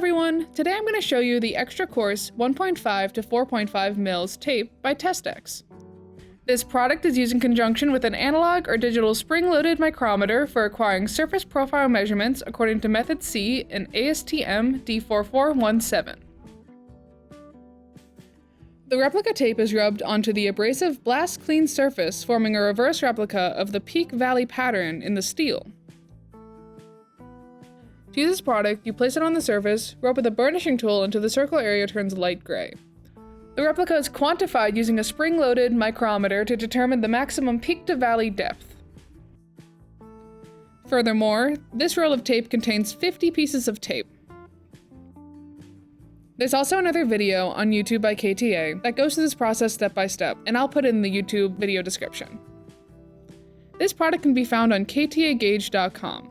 everyone! Today I'm going to show you the extra coarse 1.5 to 4.5 mils tape by Testex. This product is used in conjunction with an analog or digital spring-loaded micrometer for acquiring surface profile measurements according to Method C in ASTM D4417. The replica tape is rubbed onto the abrasive blast clean surface, forming a reverse replica of the peak valley pattern in the steel. To use this product, you place it on the surface, rub with a burnishing tool until the circle area turns light gray. The replica is quantified using a spring-loaded micrometer to determine the maximum peak to valley depth. Furthermore, this roll of tape contains 50 pieces of tape. There's also another video on YouTube by KTA that goes through this process step by step, and I'll put it in the YouTube video description. This product can be found on KTA-Gage.com.